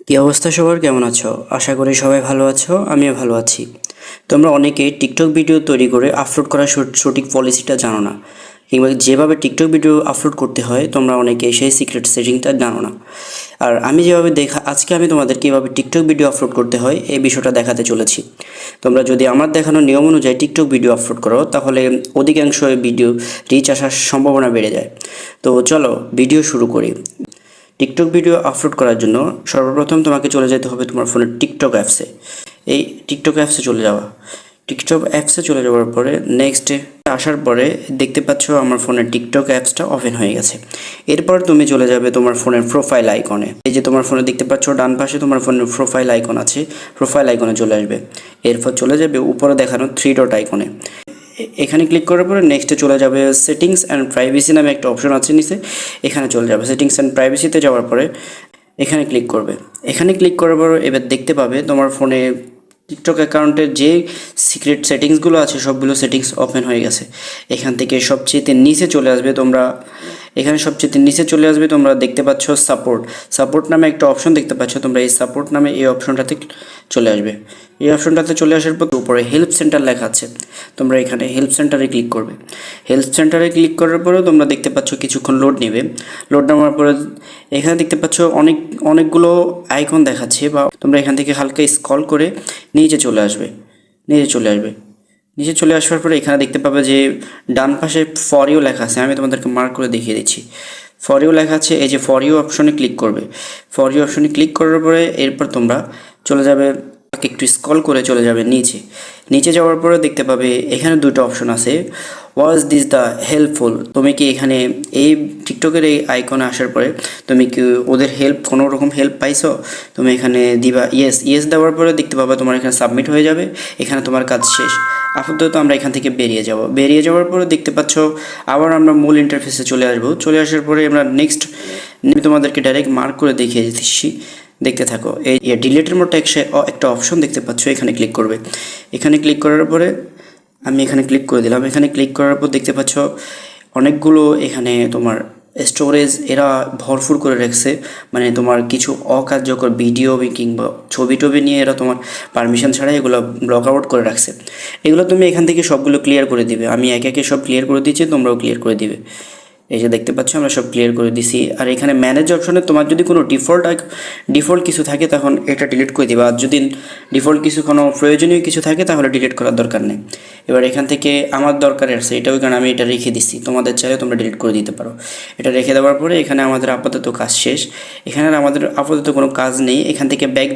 কি অবস্থা সবার, কেমন আছো? আশা করি সবাই ভালো আছো, আমিও ভালো আছি। তোমরা অনেকেই টিকটক ভিডিও তৈরি করে আপলোড করার সঠিক পলিসিটা জানো না, কিংবা যেভাবে টিকটক ভিডিও আপলোড করতে হয় তোমরা অনেকেই সেই সিক্রেট সেটিংটা জানো না। আর আমি যেভাবে আজকে আমি তোমাদের কীভাবে টিকটক ভিডিও আপলোড করতে হয় এই বিষয়টা দেখাতে চলেছি। তোমরা যদি আমার দেখানো নিয়ম অনুযায়ী টিকটক ভিডিও আপলোড করো তাহলে অধিকাংশ ভিডিও রিচ আসার সম্ভাবনা বেড়ে যায়। তো চলো ভিডিও শুরু করি। টিকটক ভিডিও আপলোড করার জন্য সর্বপ্রথম তোমাকে চলে যেতে হবে তোমার ফোনের টিকটক অ্যাপসে। এই টিকটক অ্যাপসে চলে যাওয়া। টিকটক অ্যাপসে চলে যাওয়ার পরে নেক্সটে আসার পরে দেখতে পাচ্ছ আমার ফোনের টিকটক অ্যাপসটা ওপেন হয়ে গেছে। এরপর তুমি চলে যাবে তোমার ফোনের প্রোফাইল আইকনে। এই যে তোমার ফোনে দেখতে পাচ্ছ ডান পাশে তোমার ফোনের প্রোফাইল আইকন আছে, প্রোফাইল আইকনে চলে আসবে। এরপর চলে যাবে উপরে দেখানো 3 ডট আইকনে। এখানে ক্লিক করার পরে নেক্সটে চলে যাবে সেটিংস অ্যান্ড প্রাইভেসি নামে একটা অপশন আছে নিচে, এখানে চলে যাবে। সেটিংস অ্যান্ড প্রাইভেসিতে যাওয়ার পরে এখানে ক্লিক করবে। এখানে ক্লিক করার পর এবার দেখতে পাবে তোমার ফোনে টিকটক অ্যাকাউন্টের যে সিক্রেট সেটিংসগুলো আছে সবগুলো সেটিংস ওপেন হয়ে গেছে। এখান থেকে সবচেয়ে নিচে চলে আসবে তোমরা, এখানে সবচেয়ে নিচে চলে আসবে তোমরা দেখতে পাচ্ছ সাপোর্ট নামে একটা অপশন দেখতে পাচ্ছ তোমরা। এই সাপোর্ট নামে এই অপশনটাতে চলে আসবে। এই অপশনটাতে চলে আসার পর উপরে হেল্প সেন্টার লেখা আছে, তোমরা এখানে হেল্প সেন্টারে ক্লিক করবে। হেল্প সেন্টারে ক্লিক করার পরেও তোমরা দেখতে পাচ্ছ কিছুক্ষণ লোড নেবে। লোড নেওয়ার পরে এখানে দেখতে পাচ্ছ অনেকগুলো আইকন দেখাচ্ছে, বা তোমরা এখান থেকে হালকা স্ক্রল করে নিচে চলে আসবে। নিচে চলে আসার পরে এখানে দেখতে পাবে যে ডান পাশে ফর ইউ লেখা আছে, আমি তোমাদেরকে মার্ক করে দেখিয়ে দিচ্ছি। ফর ইউ লেখা আছে, এই যে ফর ইউ অপশনে ক্লিক করবে। ফর ইউ অপশনে ক্লিক করার পরে এরপর তোমরা চলে যাবে, একটু স্ক্রল করে চলে যাবে নিচে যাওয়ার পরে দেখতে পাবে এখানে দুটো অপশন আছে, ওয়াজ দিস দ্য হেল্পফুল। তুমি কি এখানে এই টিকটকের এই আইকনে আসার পরে তুমি কি ওদের কোনো রকম হেল্প পাইছো? তুমি এখানে দিবা ইয়েস দেওয়ার পরে দেখতে পাবে তোমার এখানে সাবমিট হয়ে যাবে, এখানে তোমার কাজ শেষ। আপাতত আমরা এখান থেকে বেরিয়ে যাওয়ার পরে দেখতে পাচ্ছ আবার আমরা মূল ইন্টারফেসে চলে আসার পরে আমরা নেক্সট তোমাদেরকে ডাইরেক্ট মার্ক করে দেখিয়ে দিচ্ছি, দেখতে থাকো। এই ডিলেটের মতো একটা অপশন দেখতে পাচ্ছ, এখানে ক্লিক করবে। এখানে ক্লিক করার পরে আমি এখানে ক্লিক করে দিলাম। এখানে ক্লিক করার পর দেখতে পাচ্ছ অনেকগুলো এখানে তোমার স্টোরেজ এরা ভরপুর করে রাখছে, মানে তোমার কিছু অকার্যকর ভিডিও কিংবা ছবি টবি নিয়ে এরা তোমার পারমিশন ছাড়াই এগুলো ব্লক আউট করে রাখছে। এগুলো তুমি এখান থেকে সবগুলো ক্লিয়ার করে দিবে। আমি একে একে সব ক্লিয়ার করে দিচ্ছি, তোমরাও ক্লিয়ার করে দিবে। এই যে দেখতে পাচ্ছ আমরা সব ক্লিয়ার করে দিছি। আর এখানে ম্যানেজ অপশনে তোমার যদি কোনো ডিফল্ট কিছু থাকে তখন এটা ডিলিট করে দিবা, আর যদি ডিফল্ট কোনো প্রয়োজনীয় কিছু থাকে তাহলে ডিলিট করার দরকার নেই। এবার এখান থেকে আমার দরকার আছে এটা, ওই কারণে আমি এটা রেখে দিচ্ছি, তোমাদের চাইলে তোমরা ডিলিট করে দিতে পারো। এটা রেখে দেওয়ার পরে এখানে আমাদের আপাতত কাজ শেষ। এখানে আমাদের আপাতত কোনো কাজ নেই। এখান থেকে ব্যাক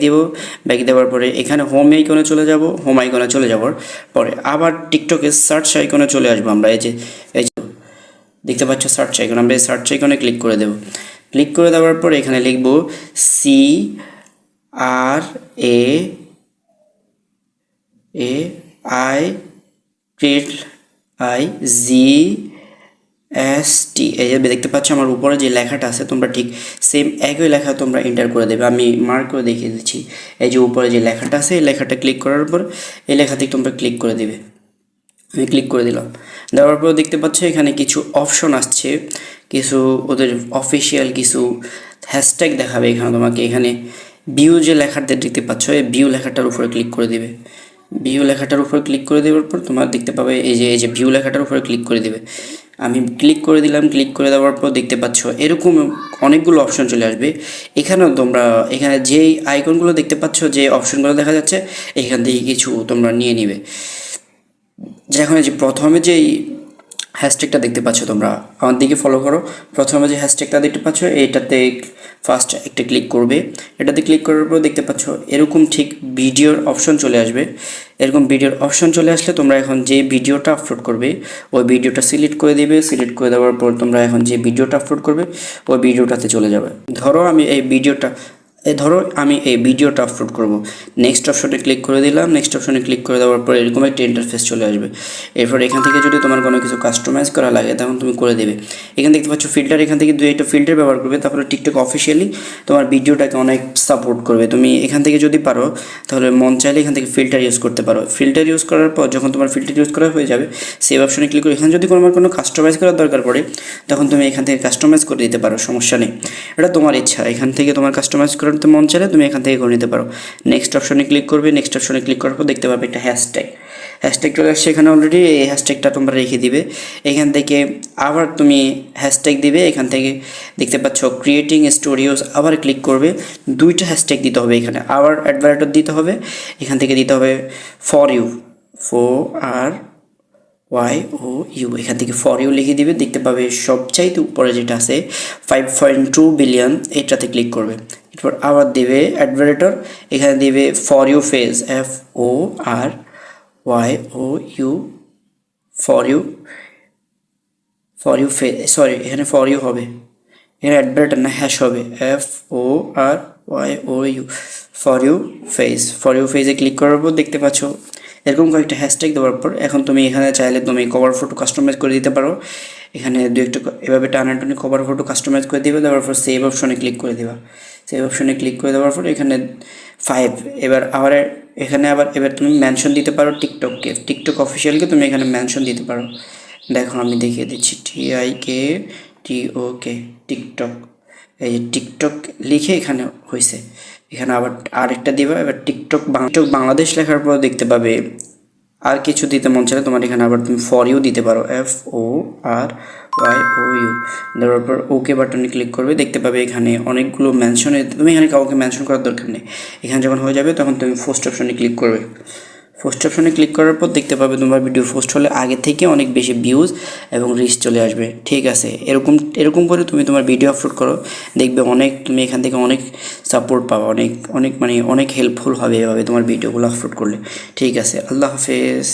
দেওয়ার পরে এখানে হোম আইকনে চলে যাওয়ার পরে আবার টিকটকের সার্চ আইকনে চলে আসবো আমরা। এই যে দেখতে পাচ্ছ সার্চ আইকন, আমরা এই সার্চ আইকনে ক্লিক করে দেব। ক্লিক করে দেওয়ার পর এখানে লিখব CRAIGST। এই যে দেখতে পাচ্ছ আমার উপরে যে লেখাটা আছে তোমরা ঠিক সেম একই লেখা তোমরা এন্টার করে দেবে। আমি মার্ক করে দেখিয়ে দিচ্ছি। এই যে উপরে যে লেখাটা আছে এই লেখাটা ক্লিক করার পর এই লেখাতে তোমরা ক্লিক করে দেবে। আমি ক্লিক করে দিলাম। দেওয়ার পর দেখতে পাচ্ছ এখানে কিছু অপশন আসছে, কিছু ওদের অফিসিয়াল কিছু হ্যাশট্যাগ দেখাবে। এখানে তোমাকে এখানে ভিউ যে লেখাটা দেখতে পাচ্ছ এই ভিউ লেখাটার উপরে ক্লিক করে দিবে। ভিউ লেখাটার উপর ক্লিক করে দেওয়ার পর তোমার দেখতে পাবে এই যে ভিউ লেখাটার উপরে ক্লিক করে দিবে। আমি ক্লিক করে দিলাম। ক্লিক করে দেওয়ার পর দেখতে পাচ্ছ এরকম অনেকগুলো অপশন চলে আসবে। এখানেও তোমরা এখানে যেই আইকনগুলো দেখতে পাচ্ছ, যে অপশনগুলো দেখা যাচ্ছে এখান থেকে কিছু তোমরা নিয়ে নিবে। যখন এই যে প্রথমে যেই হ্যাশট্যাগটা দেখতে পাচ্ছ তোমরা আমার দিকে ফলো করো, প্রথমে যে হ্যাশট্যাগটা দেখতে পাচ্ছ এটাতে ফার্স্ট একটা ক্লিক করবে। এটাতে ক্লিক করার পর দেখতে পাচ্ছ এরকম ঠিক ভিডিওর অপশন চলে আসবে। এরকম ভিডিওর অপশন চলে আসলে তোমরা এখন যে ভিডিওটা আপলোড করবে ওই ভিডিওটা সিলেক্ট করে দিবে। সিলেক্ট করে দেওয়ার পর তোমরা এখন যে ভিডিওটা আপলোড করবে ওই ভিডিওটাতে চলে যাবে। ধরো আমি এই ভিডিওটা আপলোড করব। নেক্সট অপশনে ক্লিক করে দিলাম। নেক্সট অপশনে ক্লিক করে দেওয়ার পর এরকম একটা ইন্টারফেস চলে আসবে। এরপর এখান থেকে যদি তোমার কোনো কিছু কাস্টমাইজ করা লাগে তখন তুমি করে দেবে। এখানে দেখতে পাচ্ছ ফিল্টার, এখান থেকে একটা ফিল্টার ব্যবহার করবে, তারপরে টিকটক অফিসিয়ালি তোমার ভিডিওটাকে অনেক সাপোর্ট করবে। তুমি এখান থেকে যদি পারো তাহলে মন চাইলে এখান থেকে ফিল্টার ইউজ করতে পারো। ফিল্টার ইউজ করার পর যখন তোমার ফিল্টার ইউজ করা হয়ে যাবে সেভ অপশনে ক্লিক করে এখানে যদি কোনো কাস্টমাইজ করার দরকার পড়ে তখন তুমি এখান থেকে কাস্টমাইজ করে দিতে পারো, সমস্যা নেই। এটা তোমার ইচ্ছা, এখান থেকে তোমার কাস্টমাইজ করার করতে মন চাইলে তুমি এখান থেকে করে নিতে পারো। নেক্সট অপশনে ক্লিক করবে, নেক্সট অপশনে ক্লিক করার পর দেখতে পাবে একটা হ্যাশট্যাগ চলে আসছে এখানে অলরেডি। এই হ্যাশট্যাগটা তোমরা রেখে দিবে। এখান থেকে আবার তুমি হ্যাশট্যাগ দিবে, এখান থেকে দেখতে পাচ্ছ ক্রিয়েটিং স্টোরিওস, আবার ক্লিক করবে, দুইটা হ্যাশট্যাগ দিতে হবে এখানে, আবার অ্যাডভারেটর দিতে হবে, এখান থেকে দিতে হবে ফর ইউ, FORYOU, এখান থেকে ফর ইউ লিখে দিবে, দেখতে পাবে সবচাইতে উপরে যেটা আছে 5.2 বিলিয়ন, এটাতে ক্লিক করবে। এরপর আবার দেবে অ্যাডভারেটর, এখানে দেবে for you page, FORYOU, for you page, sorry এখানে ফর ইউ হবে, এখানে অ্যাডভারেটর না হ্যাশ হবে, FORYOU, ফর ইউ ফেজে ক্লিক করার পর দেখতে পাচ্ছ এরকম কয়েকটা হ্যাশট্যাগ দেওয়ার পর এখন তুমি এখানে চাইলে তুমি কভার ফটো কাস্টমাইজ করে দিতে পারো। এখানে দু একটা এভাবে টানাটানি কভার ফটো কাস্টমাইজ করে দিবে, দেওয়ার পর সেভ অপশনে ক্লিক করে দেবা। সেভ অপশনে ক্লিক করে দেওয়ার পর এখানে 5, এবার আবার এখানে এবার তুমি মেনশন দিতে পারো টিকটক অফিসিয়ালকে তুমি এখানে মেনশন দিতে পারো। দেখো আমি দেখিয়ে দিচ্ছি, TIKTOK, টিকটক, এই যে টিকটক লিখে এখানে হয়েছে। এখানে আবার আরেকটা দিবা, এবার টিকটক বাংলাদেশ লেখার পর দেখতে পাবে আর কিছু দিতে মন চাইলে তোমার এখানে আবার তুমি ফর ইউ দিতে পারো, FORYOU, দেওয়ার পর ওকে বাটনে ক্লিক করবে, দেখতে পাবে এখানে অনেকগুলো মেনশনে, তুমি এখানে কাউকে মেনশন করার দরকার নেই। এখানে যখন হয়ে যাবে তখন তুমি পোস্ট অপশনে ক্লিক করবে। পোস্ট অপশনে ক্লিক করার পর দেখতে পাবে তোমার ভিডিও পোস্ট হলে আগে থেকে অনেক বেশি ভিউজ এবং রিচ চলে আসবে। ঠিক আছে, এরকম করে তুমি তোমার ভিডিও আপলোড করো, দেখবে তুমি এখান থেকে অনেক সাপোর্ট পাবা, অনেক মানে অনেক হেল্পফুল হবে এভাবে তোমার ভিডিওগুলো আপলোড করলে। ঠিক আছে, আল্লাহ হাফেজ।